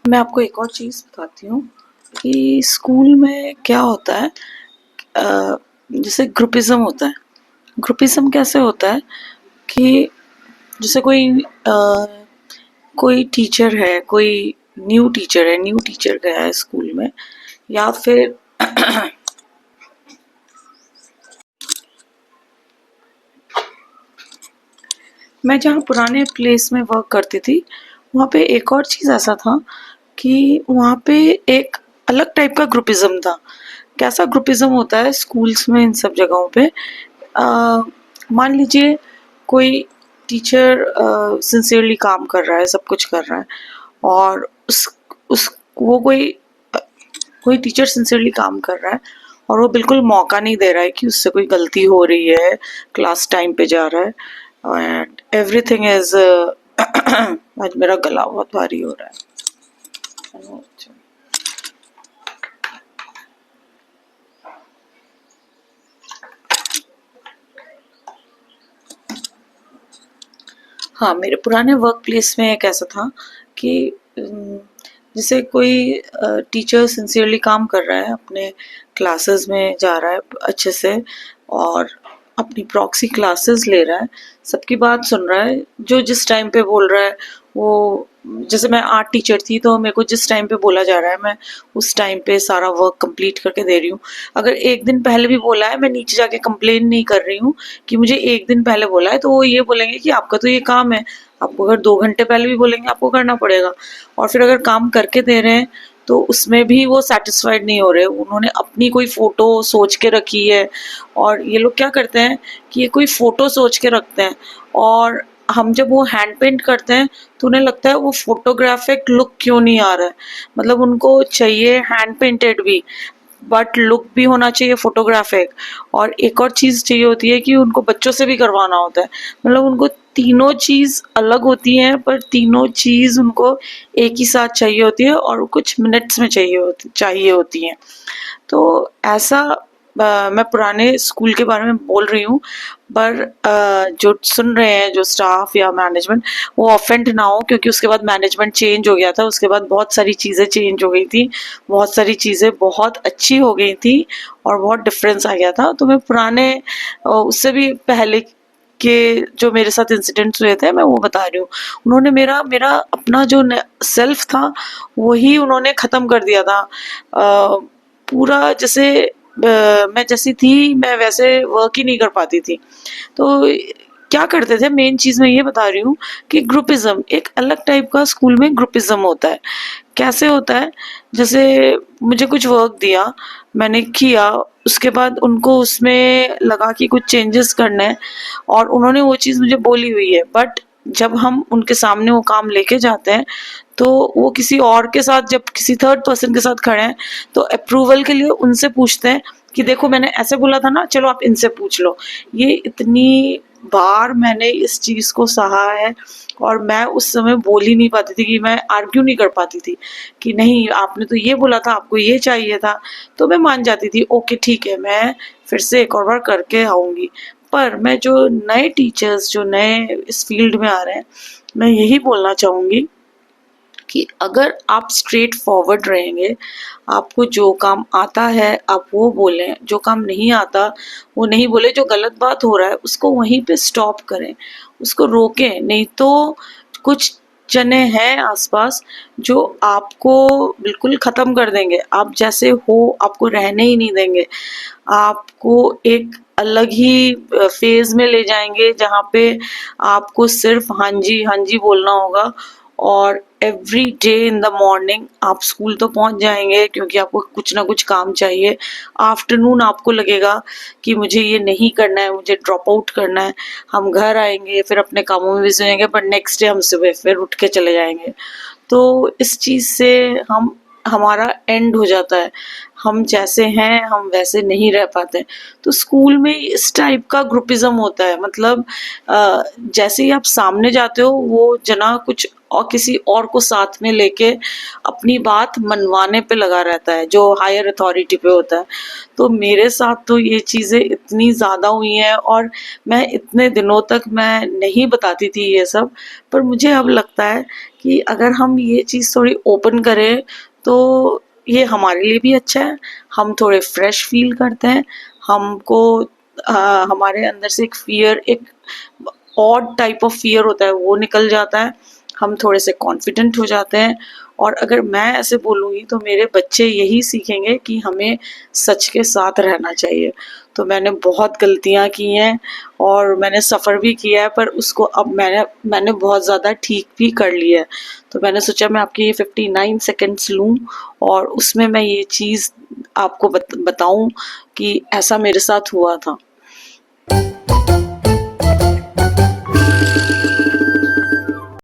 मैं आपको एक और चीज़ बताती हूँ कि स्कूल में क्या होता है। जैसे ग्रुपिज़्म होता है। ग्रुपिज़्म कैसे होता है कि जैसे कोई टीचर है, कोई न्यू टीचर गया है स्कूल में, या फिर मैं जहाँ पुराने प्लेस में वर्क करती थी, वहाँ पे एक और चीज़ ऐसा था कि वहाँ पे एक अलग टाइप का ग्रुपिज़्म था। कैसा ग्रुपिज़्म होता है स्कूल्स में, इन सब जगहों पे। अ, मान लीजिए कोई टीचर सिंसियरली काम कर रहा है, सब कुछ कर रहा है, और उस वो कोई टीचर सिंसियरली काम कर रहा है और वो बिल्कुल मौका नहीं दे रहा है कि उससे कोई गलती हो रही है, क्लास टाइम पे जा रहा है, एंड एवरीथिंग इज आज मेरा गला बहुत भारी हो रहा है। हाँ, मेरे पुराने वर्क प्लेस में एक ऐसा था कि जैसे कोई टीचर सिंसियरली काम कर रहा है, अपने क्लासेस में जा रहा है अच्छे से, और अपनी प्रॉक्सी क्लासेस ले रहा है, सबकी बात सुन रहा है, जो जिस टाइम पे बोल रहा है वो। जैसे मैं आर्ट टीचर थी, तो मेरे को जिस टाइम पे बोला जा रहा है, मैं उस टाइम पे सारा वर्क कंप्लीट करके दे रही हूँ। अगर एक दिन पहले भी बोला है, मैं नीचे जाके कंप्लेन नहीं कर रही हूँ कि मुझे एक दिन पहले बोला है, तो वो ये बोलेंगे कि आपका तो ये काम है, आपको अगर 2 घंटे पहले भी बोलेंगे आपको करना पड़ेगा। और फिर अगर काम करके दे रहे हैं तो उसमें भी वो सेटिस्फाइड नहीं हो रहे, उन्होंने अपनी कोई फोटो सोच के रखी है। और ये लोग क्या करते हैं कि ये कोई फोटो सोच के रखते हैं, और हम जब वो हैंड पेंट करते हैं तो उन्हें लगता है वो फोटोग्राफिक लुक क्यों नहीं आ रहा है। मतलब उनको चाहिए हैंड पेंटेड भी, बट लुक भी होना चाहिए फोटोग्राफिक। और एक और चीज चाहिए होती है कि उनको बच्चों से भी करवाना होता है। मतलब उनको तीनों चीज अलग होती हैं, पर तीनों चीज उनको एक ही साथ चाहिए होती है, और कुछ मिनट्स में चाहिए होती हैं। तो ऐसा मैं पुराने स्कूल के बारे में बोल रही हूँ, पर जो सुन रहे हैं, जो स्टाफ या मैनेजमेंट, वो ऑफेंड ना हो, क्योंकि उसके बाद मैनेजमेंट चेंज हो गया था, उसके बाद बहुत सारी चीज़ें चेंज हो गई थी, बहुत सारी चीज़ें बहुत अच्छी हो गई थी, और बहुत डिफरेंस आ गया था। तो मैं पुराने उससे भी पहले के जो मेरे साथ इंसिडेंट्स हुए थे, मैं वो बता रही हूँ। उन्होंने मेरा मेरा अपना जो सेल्फ था, वही उन्होंने ख़त्म कर दिया था। पूरा जैसे मैं जैसी थी, मैं वैसे वर्क ही नहीं कर पाती थी। तो क्या करते थे, मेन चीज़ मैं ये बता रही हूँ कि ग्रुपिज्म एक अलग टाइप का स्कूल में ग्रुपिज्म होता है। कैसे होता है, जैसे मुझे कुछ वर्क दिया, मैंने किया, उसके बाद उनको उसमें लगा कि कुछ चेंजेस करने हैं, और उन्होंने वो चीज़ मुझे बोली हुई है, बट जब हम उनके सामने वो काम लेके जाते हैं, तो वो किसी और के साथ, जब किसी थर्ड पर्सन के साथ खड़े हैं, तो अप्रूवल के लिए उनसे पूछते हैं कि देखो मैंने ऐसे बोला था ना, चलो आप इनसे पूछ लो। ये इतनी बार मैंने इस चीज़ को सहा है, और मैं उस समय बोल ही नहीं पाती थी, कि मैं आर्ग्यू नहीं कर पाती थी कि नहीं आपने तो ये बोला था, आपको ये चाहिए था। तो मैं मान जाती थी, ओके ठीक है, मैं फिर से एक और बार करके आऊँगी। पर मैं जो नए टीचर्स, जो नए इस फील्ड में आ रहे हैं, मैं यही बोलना चाहूँगी कि अगर आप स्ट्रेट फॉरवर्ड रहेंगे, आपको जो काम आता है आप वो बोलें, जो काम नहीं आता वो नहीं बोले, जो गलत बात हो रहा है उसको वहीं पे स्टॉप करें, उसको रोकें। नहीं तो कुछ जने हैं आसपास जो आपको बिल्कुल ख़त्म कर देंगे, आप जैसे हो आपको रहने ही नहीं देंगे, आपको एक अलग ही फेज में ले जाएंगे, जहाँ पे आपको सिर्फ हाँ जी बोलना होगा। और every day in the morning आप स्कूल तो पहुंच जाएंगे, क्योंकि आपको कुछ ना कुछ काम चाहिए। आफ्टरनून आपको लगेगा कि मुझे ये नहीं करना है, मुझे ड्रॉप आउट करना है। हम घर आएंगे, फिर अपने कामों में बिजी होंगे, पर नेक्स्ट डे हम सुबह फिर उठ के चले जाएंगे। तो इस चीज़ से हमारा एंड हो जाता है, हम जैसे हैं हम वैसे नहीं रह पाते। तो स्कूल में इस टाइप का ग्रुपिज्म होता है। मतलब जैसे ही आप सामने जाते हो, वो जना कुछ और किसी और को साथ में लेके अपनी बात मनवाने पे लगा रहता है, जो हायर अथॉरिटी पे होता है। तो मेरे साथ तो ये चीज़ें इतनी ज़्यादा हुई हैं, और मैं इतने दिनों तक मैं नहीं बताती थी ये सब। पर मुझे अब लगता है कि अगर हम ये चीज़ थोड़ी ओपन करें तो ये हमारे लिए भी अच्छा है, हम थोड़े फ्रेश फील करते हैं, हमको हमारे अंदर से एक फ़ियर, एक ऑड टाइप ऑफ फ़ियर होता है, वो निकल जाता है, हम थोड़े से कॉन्फिडेंट हो जाते हैं। और अगर मैं ऐसे बोलूँगी तो मेरे बच्चे यही सीखेंगे कि हमें सच के साथ रहना चाहिए। तो मैंने बहुत गलतियाँ की हैं और मैंने सफ़र भी किया है, पर उसको अब मैंने बहुत ज़्यादा ठीक भी कर लिया है। तो मैंने सोचा मैं आपके ये 59 सेकंड्स लूँ और उसमें मैं ये चीज़ आपको बताऊँ कि ऐसा मेरे साथ हुआ था।